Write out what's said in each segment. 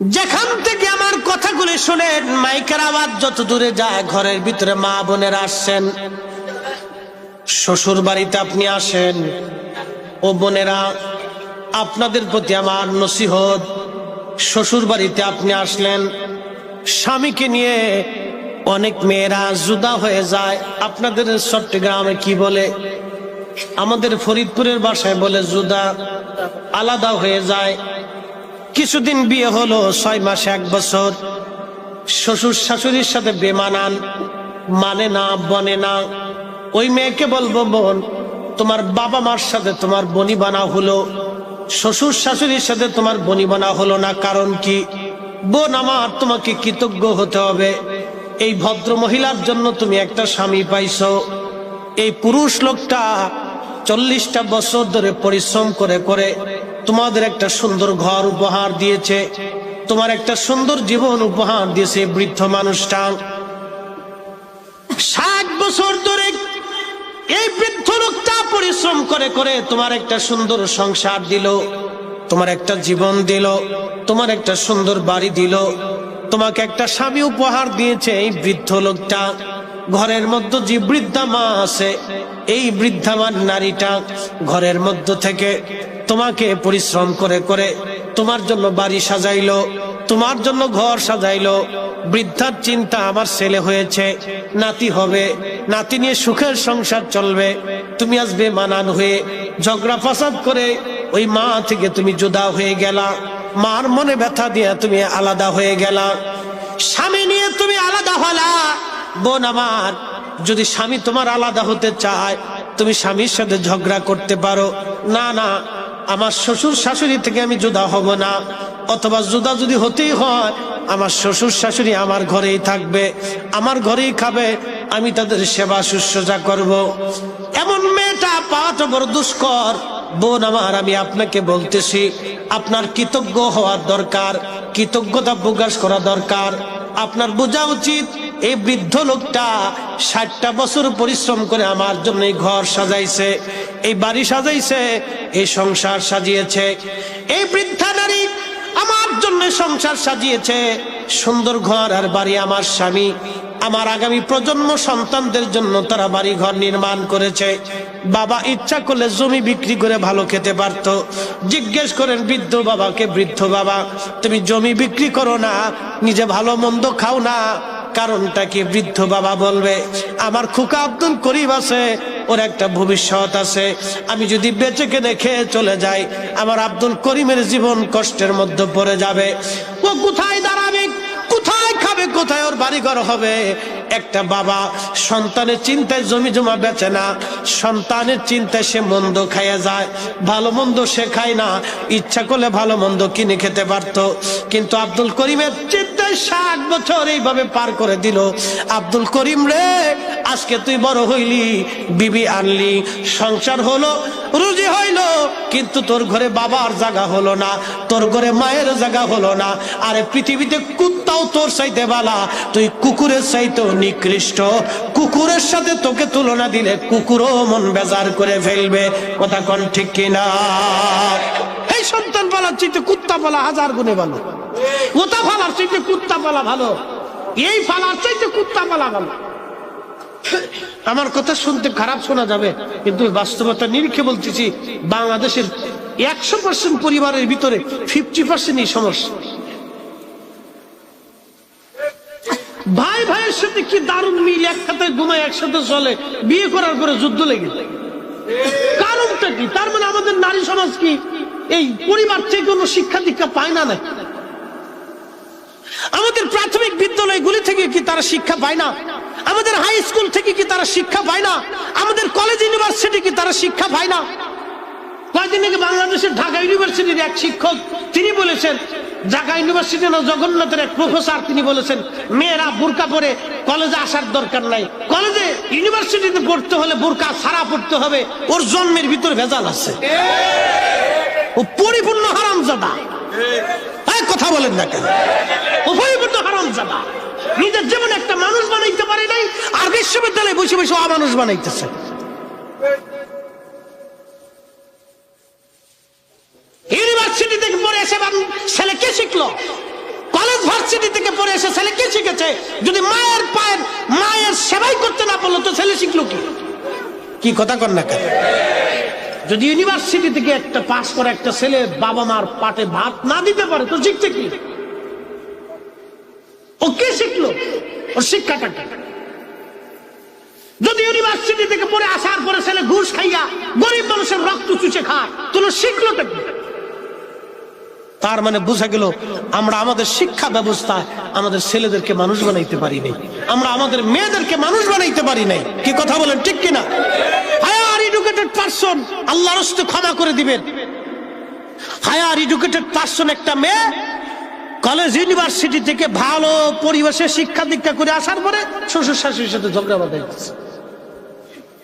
যেখান থেকে আমার কথাগুলি শুনেন, মাইকের আওয়াজ যত দূরে যায়, ঘরের ভিতরে মা বোনেরা আসছেন, শ্বশুর বাড়িতে আপনি আসেন, ও বোনেরা আপনাদের প্রতি আমার নসিহত, শ্বশুর বাড়িতে আপনি আসলেন, স্বামীকে নিয়ে অনেক মেয়েরা জুদা হয়ে যায়। আপনাদের চট্টগ্রামে কি বলে, আমাদের ফরিদপুরের ভাষায় বলে জুদা, আলাদা হয়ে যায়। কিছুদিন বিয়ে হলো, 6 মাস 1 বছর, শ্বশুর শাশুড়ির সাথে বেমানান, মানে না, বনে না। ওই মেয়েকে বলবো, বোন তোমার বাবা মার সাথে তোমার বনি বানা হলো, শ্বশুর শাশুড়ির সাথে তোমার বনি বানা হলো না, কারণ কি? বোন আমার, তোমাকে কৃতজ্ঞ হতে হবে। এই ভদ্র মহিলার জন্য তুমি একটা স্বামী পাইছো। এই পুরুষ লোকটা 40টা বছর ধরে পরিশ্রম করে করে তোমাদের একটা সুন্দর ঘর উপহার দিয়েছে, তোমার একটা সুন্দর জীবন উপহার দিয়েছে। বৃদ্ধ মানুষটা 60 বছর ধরে এই বৃদ্ধ লোকটা পরিশ্রম করে করে তোমার একটা সুন্দর সংসার দিল, তোমার একটা জীবন দিল, তোমার একটা সুন্দর বাড়ি দিল, তোমাকে একটা স্বামী উপহার দিয়েছে। এই বৃদ্ধ লোকটা ঘরের মধ্যে যে বৃদ্ধা মা আছে, এই বৃদ্ধা মা নারীটা ঘরের মধ্য থেকে তোমাকে পরিশ্রম করে করে তোমার জন্য বাড়ি সাজাইলো, তোমার জন্য ঘর সাজাইলো। বৃদ্ধার চিন্তা, আমার ছেলে হয়েছে, নাতি হবে, নাতি নিয়ে সুখের সংসার চলবে। তুমি আসবে মানান হয়ে ঝগড়া ফাসাদ করে ওই মা থেকে তুমি জুদা হয়ে গেলা, মার মনে ব্যথা দিয়ে তুমি আলাদা হয়ে গেলা, স্বামী নিয়ে তুমি আলাদা হলা। বোন আমার, যদি স্বামী তোমার আলাদা হতে চায়, তুমি স্বামীর সাথে ঝগড়া করতে পারো, না না আমার শ্বশুর শাশুড়ি থেকে আমি জুদা হব না, অথবা জুদা যদি হতেই হয় আমার শ্বশুর শাশুড়ি আমার ঘরেই থাকবে, আমার ঘরেই খাবে, আমি তাদের সেবা শুশ্রূষা করব। এমন মেয়েটা পাওয়াটা বড় দুষ্কর। বোন আমার, আমি আপনাকে বলতেছি, আপনার কৃতজ্ঞ হওয়ার দরকার, কৃতজ্ঞতা প্রকাশ করা দরকার। আপনার বোঝা উচিত, এই বৃদ্ধ লোকটা 60টা বছর পরিশ্রম করে আমার জন্য এই ঘর সাজাইছে, এই বাড়ি সাজাইছে, এই সংসার সাজিয়েছে। এই বৃদ্ধা নারী আমার জন্য সংসার সাজিয়েছে, সুন্দর ঘর আর বাড়ি। আমার স্বামী আমার আগামী প্রজন্ম সন্তানদের জন্য তারা বাড়ি ঘর নির্মাণ করেছে। বাবা ইচ্ছা করলে জমি বিক্রি করে ভালো খেতে পারত। জিজ্ঞেস করেন বৃদ্ধ বাবাকে, বৃদ্ধ বাবা তুমি জমি বিক্রি করো না, নিজে ভালো মন্দ খাও না, কারণটা কি? বৃদ্ধ বাবা বলবে, আমার খোকা আব্দুল করিম আছে, ওর একটা ভবিষ্যৎ আছে, আমি যদি বেঁচে কেনে খেয়ে চলে যাই, আমার আব্দুল করিমের জীবন কষ্টের মধ্যে পড়ে যাবে। ও কোথায় দাঁড়াবে, কোথায় খাবে, কোথায় ওর বাড়িঘর হবে? একটা বাবা সন্তানের চিন্তায় জমি জমা বেচে না, সন্তানের চিন্তায় সে মন্দ খাইয়া যায়, ভালো মন্দ সে খায় না। ইচ্ছা করলে ভালো মন্দ কিনে খেতে পারত, কিন্তু আব্দুল করিমের চিন্তায় 60 বছর এইভাবে পার করে দিল। আব্দুল করিম রে, আজকে তুই বড় হইলি, বিবি আনলি, সংসার হলো, রুজি হইলো, কিন্তু তোর ঘরে বাবার জায়গা হলো না, তোর ঘরে মায়ের জায়গা হলো না। আরে পৃথিবীতে কুত্তাও তোর চাইতে বালা, তুই কুকুরের চাইতেও নিকৃষ্ট। কুকুরের সাথে তোকে তুলনা দিলে কুকুরও মন বেজার করে ফেলবে। কথা কোন ঠিক কিনা? এই সন্তান পালার চাইতে কুত্তা পালা 1000 গুণে ভালো, ওটা ফালার চাইতে কুত্তা পালা ভালো, এই ফালার চাইতে কুত্তা পালা ভালো। আমার কথা শুনতে খারাপ শোনা যাবে, কিন্তু বাস্তবতা নিরিখে বলতেছি, বাংলাদেশের 100% পরিবারের ভিতরে 50%ই সমস্যা। ভাই ভাইয়ের সাথে কি দারুণ মিল, একসাথে ঘুমায়, একসাথে চলে, বিয়ে করার পরে যুদ্ধ লেগে যায়। কারণটা কি? তার মানে আমাদের নারী সমাজ কি এই পরিবার থেকে কোনো শিক্ষা দীক্ষা পায় না? নাকি আমাদের প্রাথমিক বিদ্যালয়গুলি থেকে কি তারা শিক্ষা পায় না? আমাদের হাই স্কুল থেকে কি তারা শিক্ষা পায় না? আমাদের কলেজ ইউনিভার্সিটি কি তারা শিক্ষা পায় না? কয়েকদিন আগে বাংলাদেশের ঢাকা ইউনিভার্সিটির এক শিক্ষক তিনি বলেছেন, ঢাকা ইউনিভার্সিটি না জগন্নাথের এক প্রফেসর তিনি বলেছেন, মেয়েরা বোরকা পরে কলেজে আসার দরকার নাই, কলেজে ইউনিভার্সিটিতে পড়তে হলে বোরকা ছাড়া পড়তে হবে, ওর জন্মের ভিতর ভেজাল আছে, ও পরিপূর্ণ হারামজাদা। কথা বলেন না কেন? ও পরিপূর্ণ হারামজাদা। নিজের জীবন একটা মানুষ বানাইতে পারে নাই, আর বিশ্ববিদ্যালয়ে বসে বসে অমানুষ বানাইতেছে। ইউনিভার্সিটি থেকে পড়ে এসে ছেলে কে শিখলো? ইউনিভার্সিটি থেকে পড়ে এসে ছেলে কি শিখেছে? যদি মায়ের সেবাই করতে না পারলো তো ছেলে শিখলো কি? কি কথা কর না কেন? যদি ইউনিভার্সিটি থেকে একটা পাস করে একটা ছেলে বাবা মার পাটে ভাত না দিতে পারে তো শিখছে কি? ও কি শিখলো? ওর শিক্ষাটা কি? যদি ইউনিভার্সিটি থেকে পড়ে আসার পরে ছেলে ঘুষ খাইয়া গরিব মানুষের রক্ত চুষে খায় তো শিখলোটা কি? তার মানে বোঝা গেল আমরা আমাদের শিক্ষা ব্যবস্থায় আমাদের ছেলেদেরকে মানুষ বানাইতে পারি নাই, আমরা আমাদের মেয়েদেরকে মানুষ বানাইতে পারি নাই। কি কথা বলেন, ঠিক কিনা? হায়ার এডুকেটেড পারসন আল্লাহর রাস্তায় ক্ষমা করে দিবেন। হায়ার এডুকেটেড পারসন একটা মেয়ে কলেজ ইউনিভার্সিটি থেকে ভালো পরিবেশে শিক্ষা দীক্ষা করে আসার পরে শ্বশুর শাশুড়ির সাথে ঝগড়া বাঁধাই দিচ্ছে।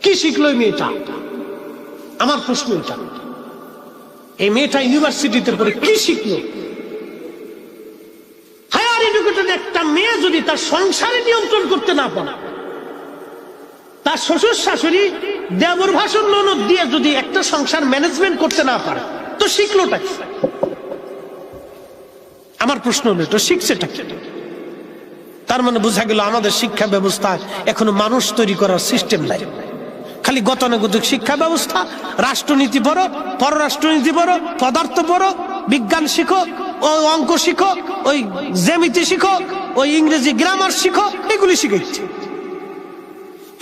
কি শিখলো এই মেয়েটা? আমার প্রশ্ন এটা। এই মেয়েটা ইউনিভার্সিটিতে পড়ে কি শিখলো? হায়ার এডুকেটেড একটা মেয়ে যদি তার সংসারে নিয়ন্ত্রণ করতে না পারে, তার শ্বশুর শাশুড়ি দেবর ভাষণ ননদ দিয়ে যদি একটা সংসার ম্যানেজমেন্ট করতে না পারে তো শিখলোটা কি? আমার প্রশ্ন হলো তো শিখছেটা কি? তার মানে বোঝা গেল আমাদের শিক্ষা ব্যবস্থায় এখনো মানুষ তৈরি করার সিস্টেম নাই। খালি গতানুগতিক শিক্ষা ব্যবস্থা, রাষ্ট্রনীতি পড়ো, পররাষ্ট্রনীতি পড়ো, পদার্থ পড়ো, বিজ্ঞান শিখো, ওই অঙ্ক শিখো, ওই জ্যামিতি শিখো, ওই ইংরেজি গ্রামার শিখো, এগুলি শিখাইছে।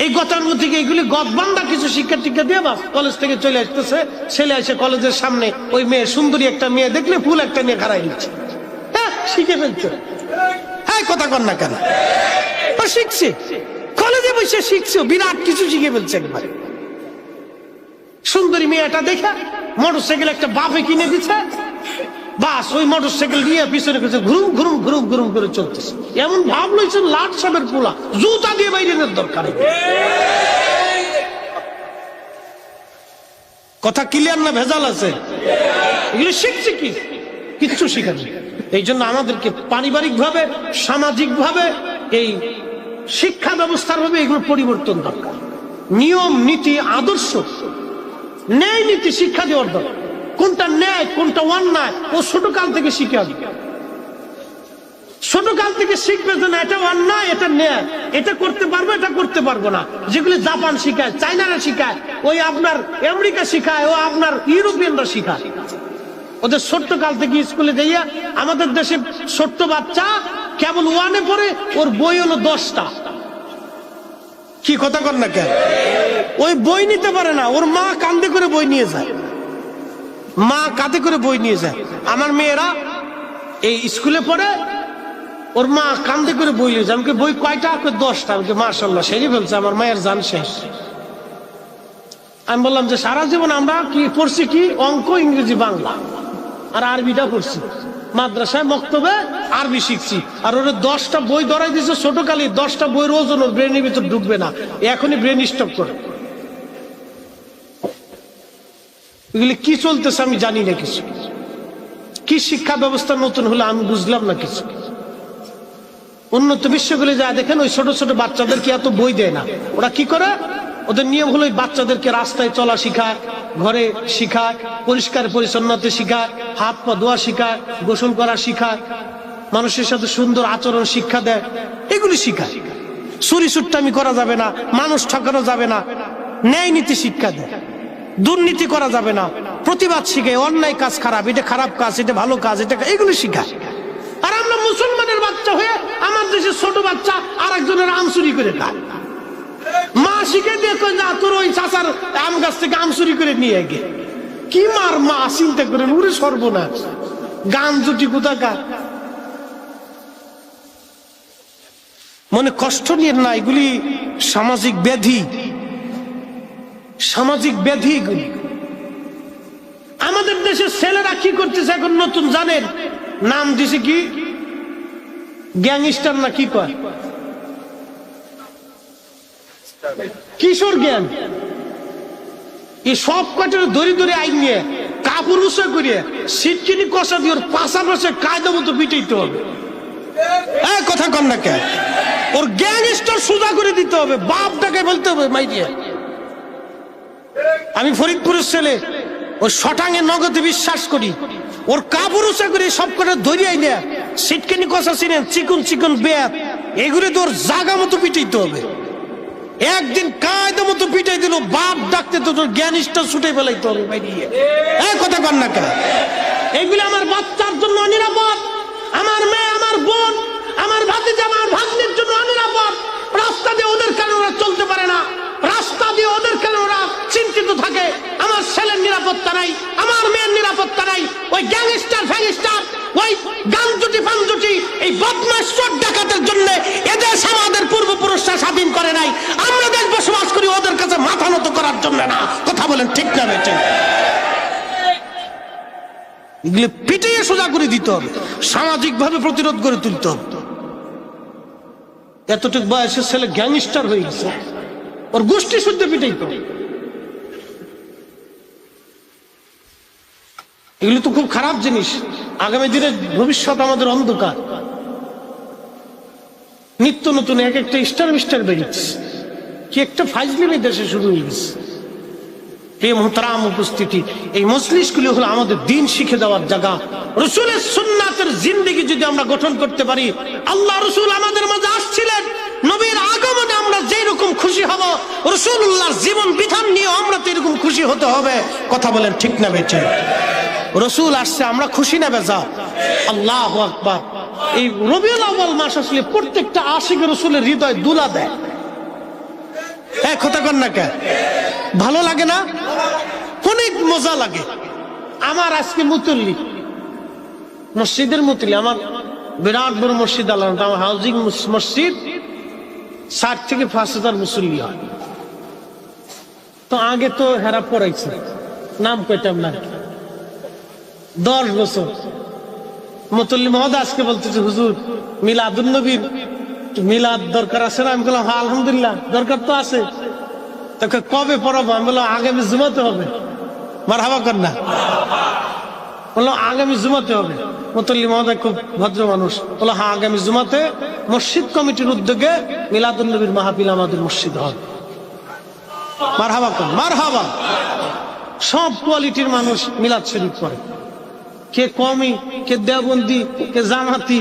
এই গতানুগতিক এইগুলি গদবান্ধা কিছু শিক্ষা টিক্ষা দিয়ে বাস কলেজ থেকে চলে আসতেছে। ছেলে এসে কলেজের সামনে ওই মেয়ে, সুন্দরী একটা মেয়ে দেখলে ফুল একটা নিয়ে খাড়াই দিচ্ছে। হ্যাঁ, শিখে ফেলছে। হ্যাঁ, কথা কর না কেন? শিখছে, কলেজে বসে শিখছে, বিরাট কিছু শিখে ফেলছে একবার। সুন্দরী মেয়েটা দেখে মোটরসাইকেল একটা বাপে কিনে দিচ্ছে, বাস ওই মোটরসাইকেল নিয়ে পিছনে পিছনে ঘুরুম ঘুরুম ঘুরুম ঘুরুম করে চলতেছে। এমন ভাব লইছে লাট সাহেবের পোলা, জুতা দিয়ে বাইরে দরকার। কথা ক্লিয়ার না ভেজাল আছে? এগুলো শিখছে কি? কিচ্ছু শিখাচ্ছে। এই জন্য আমাদেরকে পারিবারিক ভাবে, সামাজিক ভাবে, এই শিক্ষা ব্যবস্থার ভাবে এগুলো পরিবর্তন দরকার। নিয়ম নীতি আদর্শ, ন্যায় নীতি শিক্ষা দেওয়ার দরকার। কোনটা ন্যায় কোনটা অন্যায় ও ছোট কাল থেকে শিখে আসবে। ছোট কাল থেকে শিখবে যে না এটা অন্যায় এটা ন্যায়, এটা করতে পারবো এটা করতে পারবো না। যেগুলি জাপান শিখায়, চাইনারা শিখায়, ওই আপনার আমেরিকা শিখায়, ও আপনার ইউরোপিয়ানরা শিখায়। ওদের ছোট্ট কাল থেকে স্কুলে যাইয়া, আমাদের দেশে ছোট্ট বাচ্চা কেবল ওয়ানে পড়ে, ওর বই হলো 10টা। কি কথা কর না কেন? ওই বই নিতে পারে না, ওর মা কাঁধে করে বই নিয়ে যায়, মা কাঁধে করে বই নিয়ে যায়। আমার মেয়েরা এই স্কুলে পড়ে, ওর মা কাঁধে করে বই নিয়ে যায়। আমাকে বই কয়টা? 10টা। আমাকে মাশাআল্লাহ সেরে ফেলছে, আমার মায়ের জান শেষ। আমি বললাম যে সারা জীবন আমরা কি পড়ছি? কি অঙ্ক, ইংরেজি, বাংলা আর আরবিটা পড়ছি। মাদ্রাসায় মক্তবে আরবি শিখছি, আর ওরা 10টা বই ধরাই দিচ্ছে ছোটকালে। 10টা বইয়ের ওজন ওর ব্রেনের ভিতর ঢুকবে না, এখনই ব্রেন স্টপ করে। এগুলি কি চলতেছে আমি জানি না কিছু। কি শিক্ষা ব্যবস্থা নতুন হলে আমি বুঝলাম না কিছু। উন্নত বিশ্বগুলি যা দেখেন, ওই ছোট ছোট বাচ্চাদেরকে এত বই দেয় না। ওরা কি করে? ওদের নিয়ম হলো ওই বাচ্চাদেরকে রাস্তায় চলা শিখায়, ঘরে শিখায়, পরিষ্কার পরিচ্ছন্নতা শিখায়, হাত পা ধোয়া শিখায়, গোসল করা শিখায়, মানুষের সাথে সুন্দর আচরণ শিক্ষা দেয়, এগুলি শিখায়। চুরি চুট্টামি করা যাবে না, মানুষ ঠকানো যাবে না, ন্যায় নীতি শিক্ষা দেয়, দুর্নীতি করা যাবে না, প্রতিবাদ শিখায়, অন্যায় কাজ খারাপ, এটা খারাপ কাজ, এটা ভালো কাজ, এটা এগুলি শিখায়। আর আমরা মুসলমানের বাচ্চা হয়ে আমার দেশের ছোট বাচ্চা আর একজনের আম চুরি করে খায়। মা শিখে দিয়ে না তোর ওই চাচার আম গাছ থেকে আম চুরি করে নিয়ে গে। কি মার মা চিন্তা করে উড়ে সর্বনাশ, গান জুটি কোথাকার। মনে কষ্ট নিয়ে না, এগুলি সামাজিক ব্যাধি, সামাজিক ব্যাধি এগুলি। আমাদের দেশের ছেলেরা কি করতেছে এখন নতুন জানেন? নাম দিছে কি গ্যাংস্টার না কি কয়, কিশোর গ্যাং। এই সব কটার ধরে ধরে আইন নিয়ে কাপড় উঁচা করিয়ে সিটকিনি কষা দিয়ে ওর পাশাপাশি কায়দা মতো পিটাইতে হবে। কথা কন না কে? ওর গ্যাংস্টার সোজা করে দিতে হবে, বাপটাকে বলতে হবে মাইরিয়া। আমি ফরিদপুরের ছেলে, ওর শটাঙে নগদে বিশ্বাস করি। ওর কাপড় উঁচা করে সব কটা ধরে আইনে সিটকানি কষা ছিলেন, চিকন চিকন বেত, এগুলো তোর জাগা মতো পিটাইতে হবে। একদিন কায়দা মতো পিটাই দিল, বাপ ডাকতে তো তোর জ্ঞানিসটা ছুটে ফেলাইতে হবে। কথা কর না কেন? এগুলো আমার বাচ্চার জন্য অনিরাপদ, আমার মেয়ে, আমার বোন, আমার ভাতিজা, আমার ভাগ্নের জন্য অনিরাপদ। রাস্তা দিয়ে ওদের কারণে ওরা চলতে পারে না, রাস্তা দিয়ে ওদের কারণে ওরা চিন্তিত থাকে। আমার ছেলের নিরাপত্তা নাই, আমার মেয়ের নিরাপত্তা নাই। ওই গ্যাংস্টার ফ্যাংস্টার, ওই গানজুটি ফানজুটি, এই বদমাশ চোর ডাকাতের জন্য এদেশ আমাদের পূর্বপুরুষরা স্বাধীন করে নাই। আমরা দেশ বসবাস করি ওদের কাছে মাথা নত করার জন্য না। কথা বলেন ঠিক না বেঠিক? এগুলো পিটিয়ে সোজা করে দিতে হবে, সামাজিক ভাবে প্রতিরোধ করে তুলতে হবে। এতটুকু বয়সের ছেলে গ্যাংস্টার হয়ে গেছে, ওর গোষ্ঠী শুদ্ধ পিটাইতো। এগুলো তো খুব খারাপ জিনিস। আগামী দিনে ভবিষ্যৎ আমাদের অন্ধকার। নিত্য নতুন এক একটা স্টার মিস্টার বেরিয়েছে, কি একটা ফাইজলিমি দেশে শুরু হয়ে গেছে। প্রিয় মুহতারাম উপস্থিতি, এই মজলিসগুলি হলো আমাদের দিন শিখে দেওয়ার জায়গা। রসুলের সুন্নাতের জিন্দেগি যদি আমরা গঠন করতে পারি, আল্লাহ রসুল আমাদের মাঝে আসছিলেন, নবীর আগমনে আমরা যেই রকম খুশি হব, রসুল্লাহর জীবন বিধান নিয়ে আমরা তো এরকম খুশি হতে হবে। কথা বলেন ঠিক না বেঠে? রসুল আসছে, আমরা খুশি না বেজা? আল্লাহু আকবার। এই রবিউল আউয়াল মাস আসলে প্রত্যেকটা আশিক রসুলের হৃদয় দুলা দেয়। কথা কর না কে? ভালো লাগে না? অনেক মজা লাগে। আমার আজকে মুতল্লি, মসজিদের মুতল্লি, আমার বিরাট বড় মসজিদ, আল্লাহ আমার হাউজিং মসজিদ, 60 থেকে 5,000 মুসল্লি হয়। তো আগে তো হেরা পড়াইছে, নাম কইতাম না, 10 বছর মুতল্লি মহোদয় আজকে বলতেছে, হুজুর মিলাদুন নবীর মিলাদ দরকার আছে না? আমি বললাম হ্যাঁ আলহামদুলিল্লাহ দরকার তো আছে। তোকে কবে পড়াবো? আমি বললাম আগামী জুমাতে হবে। মারহাবা কর না? বললো আগামী জুমাতে হবে। মুতল্লি মহোদয় খুব ভদ্র মানুষ, বললো হ্যাঁ আগামী জুমাতে মসজিদ কমিটির উদ্যোগে মিলাদুন নবীর মাহফিল আমাদের মসজিদ হবে। মারহাবা কর, মারহাবা। সব কোয়ালিটির মানুষ মিলাদ শরীফ পড়ে, কে কমি, কে দেওবন্দি, কে জামাতি।